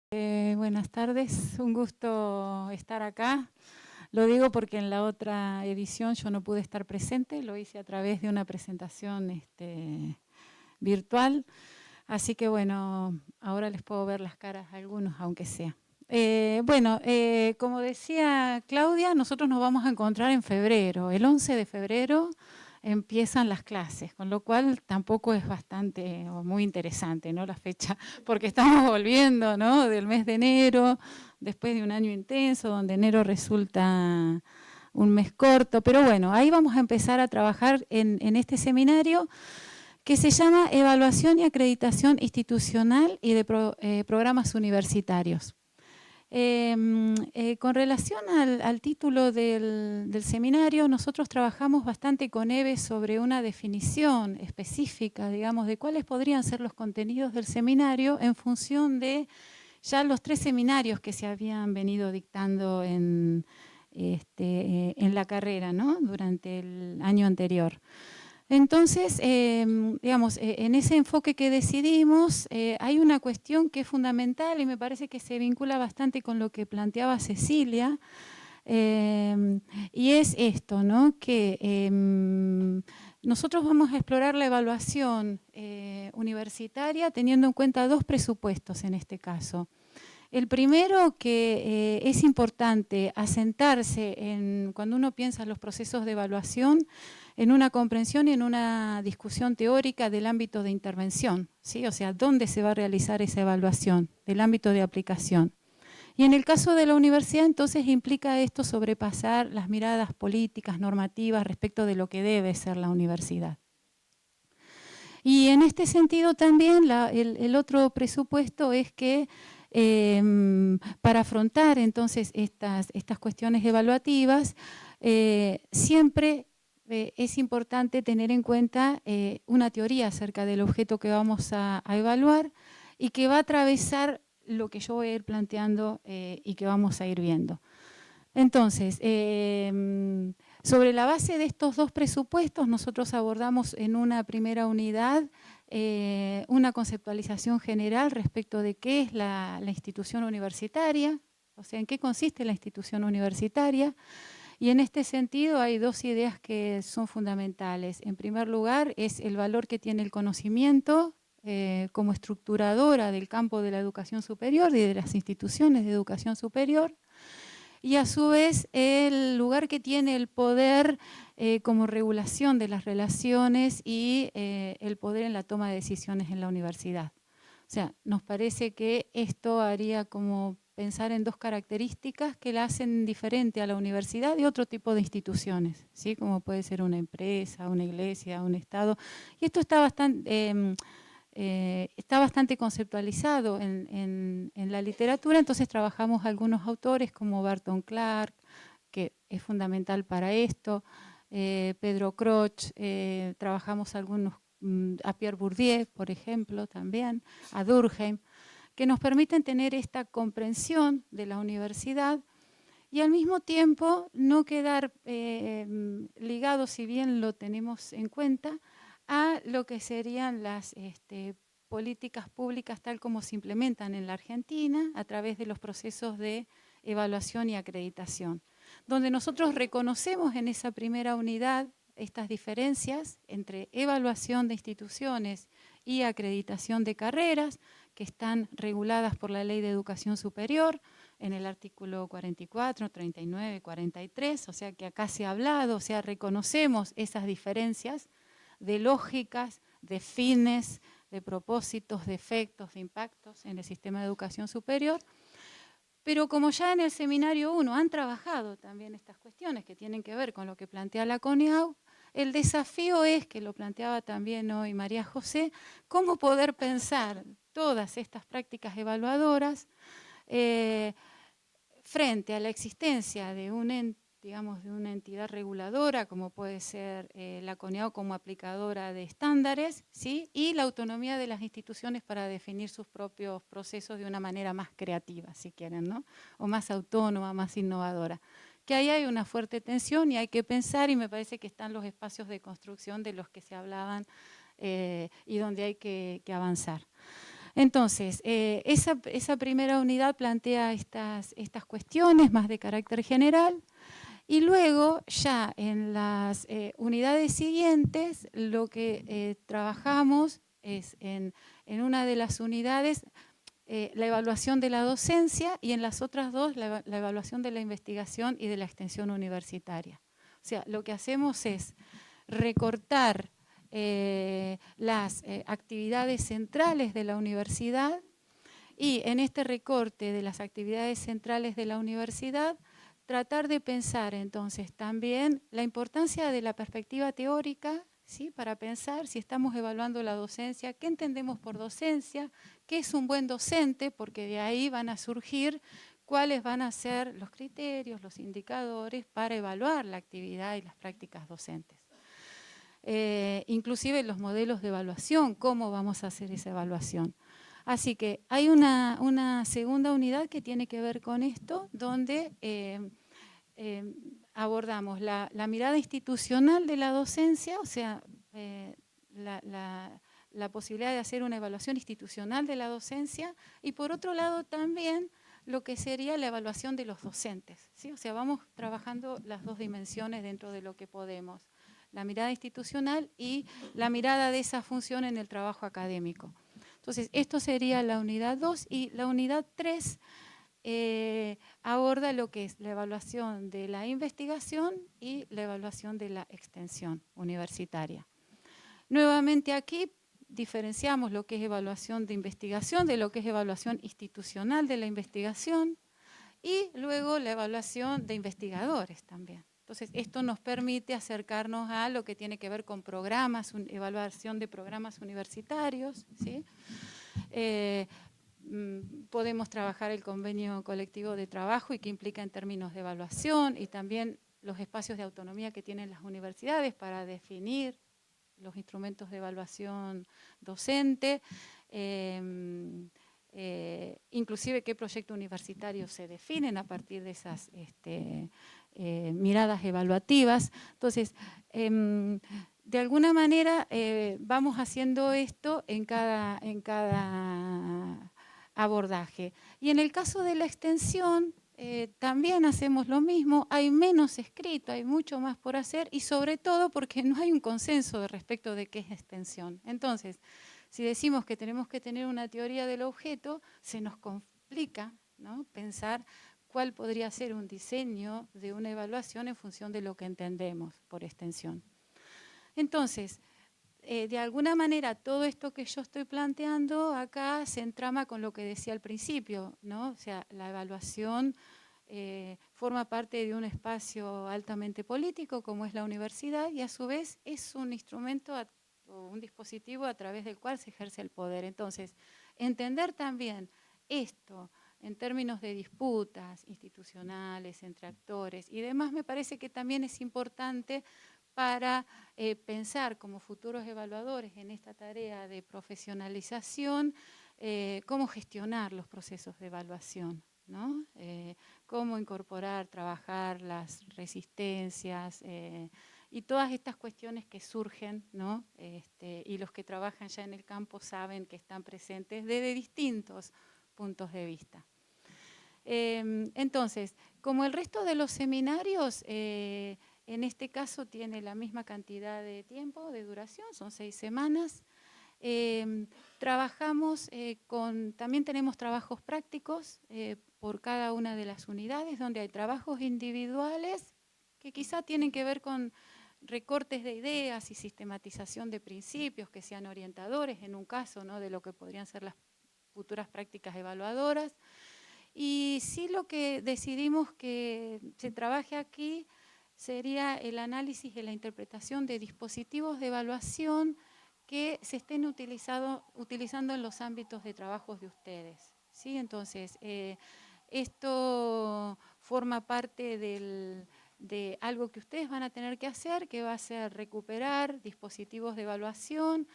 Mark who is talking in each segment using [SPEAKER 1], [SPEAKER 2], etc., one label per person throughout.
[SPEAKER 1] Buenas tardes, un gusto estar acá. Lo digo porque en la otra edición yo no pude estar presente, lo hice a través de una presentación virtual. Así que bueno, ahora les puedo ver las caras a algunos, aunque sea. Como decía Claudia, nosotros nos vamos a encontrar en febrero. El 11 de febrero empiezan las clases, con lo cual tampoco es bastante o muy interesante, ¿no?, la fecha, porque estamos volviendo, ¿no?, del mes de enero, después de un año intenso, donde enero resulta un mes corto. Pero bueno, ahí vamos a empezar a trabajar en este seminario que se llama Evaluación y Acreditación Institucional y de Programas Universitarios. Con relación al título del seminario, nosotros trabajamos bastante con Eve sobre una definición específica, digamos, de cuáles podrían ser los contenidos del seminario en función de ya los 3 seminarios que se habían venido dictando en la carrera, ¿no?, durante el año anterior. Entonces, en ese enfoque que decidimos, hay una cuestión que es fundamental y me parece que se vincula bastante con lo que planteaba Cecilia, y es esto, ¿no?, que nosotros vamos a explorar la evaluación universitaria teniendo en cuenta 2 presupuestos en este caso. El primero, que es importante asentarse cuando uno piensa en los procesos de evaluación, en una comprensión y en una discusión teórica del ámbito de intervención, ¿sí? O sea, ¿dónde se va a realizar esa evaluación? Del ámbito de aplicación. Y en el caso de la universidad, entonces, implica esto sobrepasar las miradas políticas, normativas, respecto de lo que debe ser la universidad. Y en este sentido también el otro presupuesto es que para afrontar entonces estas cuestiones evaluativas, siempre es importante tener en cuenta una teoría acerca del objeto que vamos a evaluar y que va a atravesar lo que yo voy a ir planteando y que vamos a ir viendo. Entonces, sobre la base de estos 2 presupuestos, nosotros abordamos en una primera unidad una conceptualización general respecto de qué es la institución universitaria, o sea, en qué consiste la institución universitaria. Y en este sentido hay 2 ideas que son fundamentales. En primer lugar, es el valor que tiene el conocimiento como estructuradora del campo de la educación superior y de las instituciones de educación superior. Y a su vez el lugar que tiene el poder como regulación de las relaciones y el poder en la toma de decisiones en la universidad. O sea, nos parece que esto haría como pensar en 2 características que la hacen diferente a la universidad y otro tipo de instituciones, ¿sí?, como puede ser una empresa, una iglesia, un Estado. Y esto está bastante conceptualizado en la literatura, entonces trabajamos algunos autores como Barton Clark, que es fundamental para esto, Pedro Croce, trabajamos algunos, a Pierre Bourdieu, por ejemplo, también, a Durkheim, que nos permiten tener esta comprensión de la universidad y al mismo tiempo no quedar ligados, si bien lo tenemos en cuenta, a lo que serían las políticas públicas tal como se implementan en la Argentina a través de los procesos de evaluación y acreditación, donde nosotros reconocemos en esa primera unidad estas diferencias entre evaluación de instituciones y acreditación de carreras que están reguladas por la Ley de Educación Superior en el artículo 44, 39, 43, o sea que acá se ha hablado, o sea, reconocemos esas diferencias de lógicas, de fines, de propósitos, de efectos, de impactos en el sistema de educación superior. Pero como ya en el seminario 1 han trabajado también estas cuestiones que tienen que ver con lo que plantea la CONEAU, el desafío es, que lo planteaba también hoy María José, cómo poder pensar todas estas prácticas evaluadoras frente a la existencia de de una entidad reguladora, como puede ser la CONEAU como aplicadora de estándares, ¿sí?, y la autonomía de las instituciones para definir sus propios procesos de una manera más creativa, si quieren, ¿no?, o más autónoma, más innovadora. Que ahí hay una fuerte tensión y hay que pensar, y me parece que están los espacios de construcción de los que se hablaban y donde hay que avanzar. Entonces, esa primera unidad plantea estas cuestiones más de carácter general, y luego ya en las unidades siguientes lo que trabajamos es en una de las unidades la evaluación de la docencia, y en las otras dos la evaluación de la investigación y de la extensión universitaria. O sea, lo que hacemos es recortar las actividades centrales de la universidad, y en este recorte de las actividades centrales de la universidad tratar de pensar entonces también la importancia de la perspectiva teórica, ¿sí? Para pensar si estamos evaluando la docencia, qué entendemos por docencia, qué es un buen docente, porque de ahí van a surgir cuáles van a ser los criterios, los indicadores para evaluar la actividad y las prácticas docentes. Inclusive los modelos de evaluación, cómo vamos a hacer esa evaluación. Así que hay una segunda unidad que tiene que ver con esto, donde abordamos la mirada institucional de la docencia, o sea, la posibilidad de hacer una evaluación institucional de la docencia, y por otro lado también lo que sería la evaluación de los docentes, ¿sí? O sea, vamos trabajando las dos dimensiones dentro de lo que podemos, la mirada institucional y la mirada de esa función en el trabajo académico. Entonces, esto sería la unidad 2, y la unidad 3 aborda lo que es la evaluación de la investigación y la evaluación de la extensión universitaria. Nuevamente aquí diferenciamos lo que es evaluación de investigación de lo que es evaluación institucional de la investigación, y luego la evaluación de investigadores también. Entonces, esto nos permite acercarnos a lo que tiene que ver con programas, evaluación de programas universitarios, ¿sí? Podemos trabajar el convenio colectivo de trabajo y qué implica en términos de evaluación, y también los espacios de autonomía que tienen las universidades para definir los instrumentos de evaluación docente, inclusive qué proyecto universitario se definen a partir de esas miradas evaluativas. Entonces, de alguna manera vamos haciendo esto en cada abordaje. Y en el caso de la extensión, también hacemos lo mismo, hay menos escrito, hay mucho más por hacer, y sobre todo porque no hay un consenso respecto de qué es extensión. Entonces, si decimos que tenemos que tener una teoría del objeto, se nos complica, ¿no?, pensar cuál podría ser un diseño de una evaluación en función de lo que entendemos por extensión. Entonces, de alguna manera todo esto que yo estoy planteando acá se entrama con lo que decía al principio, ¿no? O sea, la evaluación forma parte de un espacio altamente político como es la universidad, y a su vez es un instrumento o un dispositivo a través del cual se ejerce el poder. Entonces, entender también esto en términos de disputas institucionales entre actores y demás, me parece que también es importante para pensar como futuros evaluadores en esta tarea de profesionalización, cómo gestionar los procesos de evaluación, ¿no? Cómo incorporar, trabajar las resistencias y todas estas cuestiones que surgen, ¿no? Y los que trabajan ya en el campo saben que están presentes desde distintos puntos de vista. Entonces, como el resto de los seminarios, en este caso tiene la misma cantidad de tiempo, de duración, son 6 semanas. Trabajamos también tenemos trabajos prácticos por cada una de las unidades, donde hay trabajos individuales que quizá tienen que ver con recortes de ideas y sistematización de principios que sean orientadores, en un caso, ¿no?, de lo que podrían ser las futuras prácticas evaluadoras. Y sí, lo que decidimos que se trabaje aquí sería el análisis y la interpretación de dispositivos de evaluación que se estén utilizando en los ámbitos de trabajo de ustedes, ¿sí? Entonces, esto forma parte de algo que ustedes van a tener que hacer, que va a ser recuperar dispositivos de evaluación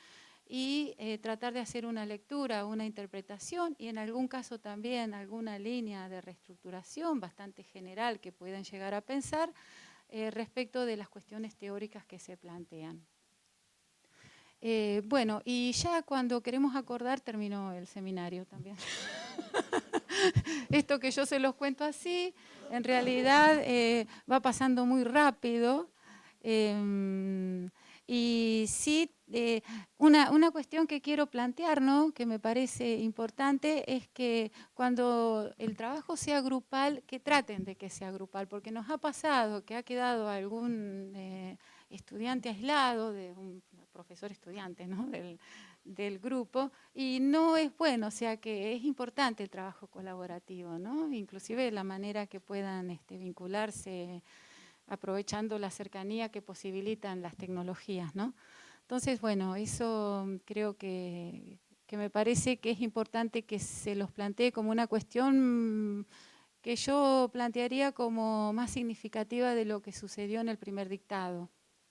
[SPEAKER 1] y tratar de hacer una lectura, una interpretación, y en algún caso también alguna línea de reestructuración bastante general que puedan llegar a pensar respecto de las cuestiones teóricas que se plantean. Bueno, y ya cuando queremos acordar terminó el seminario también. Esto que yo se los cuento así, en realidad va pasando muy rápido. Y sí, una cuestión que quiero plantear, ¿no?, que me parece importante, es que cuando el trabajo sea grupal, que traten de que sea grupal, porque nos ha pasado que ha quedado algún estudiante aislado, de un profesor estudiante, ¿no?, del grupo, y no es bueno, o sea que es importante el trabajo colaborativo, ¿no?, inclusive la manera que puedan vincularse aprovechando la cercanía que posibilitan las tecnologías, ¿no? Entonces, bueno, eso creo que me parece que es importante que se los plantee como una cuestión que yo plantearía como más significativa de lo que sucedió en el primer dictado,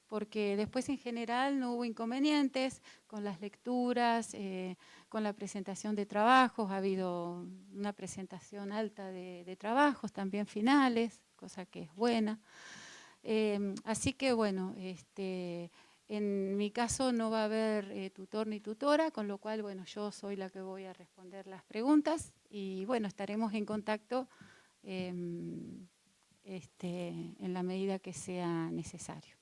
[SPEAKER 1] porque después en general no hubo inconvenientes con las lecturas, con la presentación de trabajos, ha habido una presentación alta de trabajos, también finales, cosa que es buena. Así que bueno, en mi caso no va a haber tutor ni tutora, con lo cual bueno, yo soy la que voy a responder las preguntas y bueno, estaremos en contacto en la medida que sea necesario.